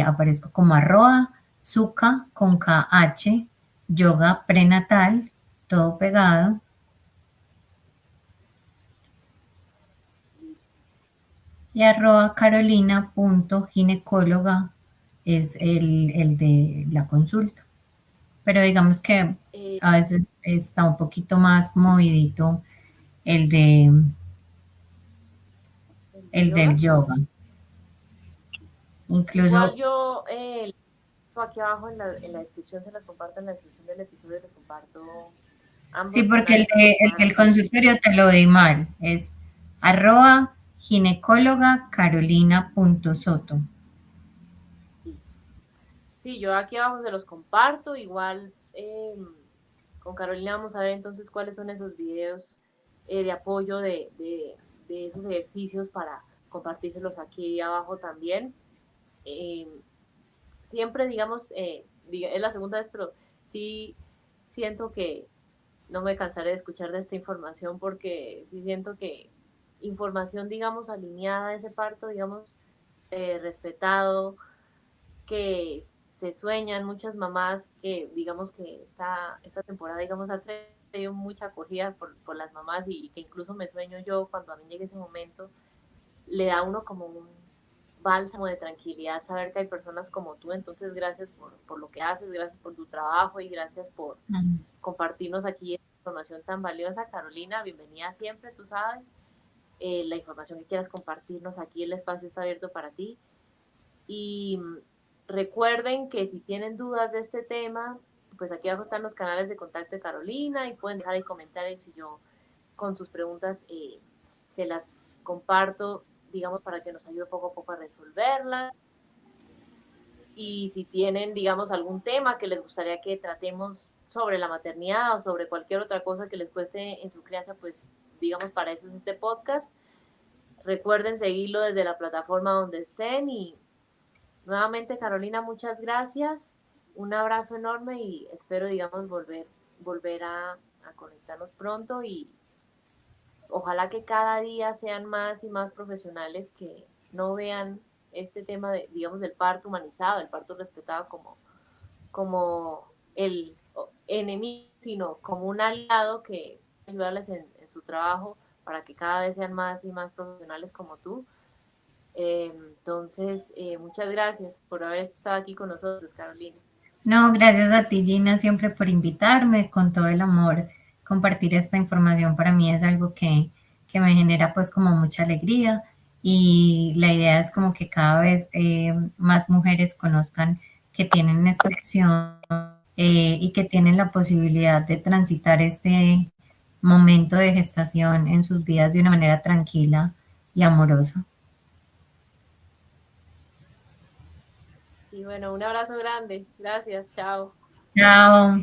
Speaker 2: aparezco como arroba suka con KH, yoga prenatal, todo pegado, y arroba carolina.ginecóloga es el de la consulta. Pero digamos que
Speaker 1: Eh,
Speaker 2: a veces está un poquito más movidito el de
Speaker 1: el de
Speaker 2: el del
Speaker 1: yoga.
Speaker 2: yoga.
Speaker 1: Igual
Speaker 2: Incluso,
Speaker 1: yo aquí abajo en la descripción se las comparto, en la descripción del episodio les comparto
Speaker 2: sí,
Speaker 1: ambos
Speaker 2: porque
Speaker 1: canales para que
Speaker 2: el
Speaker 1: puedan
Speaker 2: del
Speaker 1: hacer.
Speaker 2: consultorio te lo di mal. Es arroba ginecóloga carolina.soto.
Speaker 1: Listo. Sí, yo aquí abajo se los comparto. Igual con Carolina vamos a ver entonces cuáles son esos videos de apoyo de esos ejercicios para compartírselos aquí abajo también. Eh, Siempre, digamos, es la segunda vez, pero sí siento que no me cansaré de escuchar de esta información porque sí siento que información, digamos, alineada a ese parto, digamos, respetado, que se sueñan muchas mamás que, digamos, que esta temporada, digamos, ha traído mucha acogida por las mamás y que incluso me sueño yo cuando a mí llegue ese momento, le da a uno como un bálsamo de tranquilidad saber que hay personas como tú. Entonces, gracias por lo que haces, gracias por tu trabajo y gracias por compartirnos aquí esta información tan valiosa. Carolina, bienvenida siempre, tú sabes. La información que quieras compartirnos aquí, el espacio está abierto para ti. Y recuerden que si tienen dudas de este tema, pues aquí abajo están los canales de contacto de Carolina y pueden dejar ahí comentarios y yo con sus preguntas se las comparto, digamos, para que nos ayude poco a poco a resolverlas. Y si tienen, digamos, algún tema que les gustaría que tratemos sobre la maternidad o sobre cualquier otra cosa que les cueste en su crianza, pues digamos, para eso es este podcast. Recuerden seguirlo desde la plataforma donde estén y nuevamente, Carolina, muchas gracias. Un abrazo enorme y espero, digamos, volver a conectarnos pronto y ojalá que cada día sean más y más profesionales que no vean este tema de, digamos, del parto humanizado, el parto respetado como el enemigo, sino como un aliado que ayudarles en su trabajo para que cada vez sean más y más profesionales como tú. Entonces, muchas gracias por haber estado aquí con nosotros, Carolina.
Speaker 2: No, gracias a ti, Gina, siempre por invitarme con todo el amor. Compartir esta información para mí es algo que me genera pues como mucha alegría y la idea es como que cada vez más mujeres conozcan que tienen esta opción y que tienen la posibilidad de transitar este momento de gestación en sus vidas de una manera tranquila y amorosa.
Speaker 1: Y bueno, un abrazo grande. Gracias. Chao.
Speaker 2: Chao.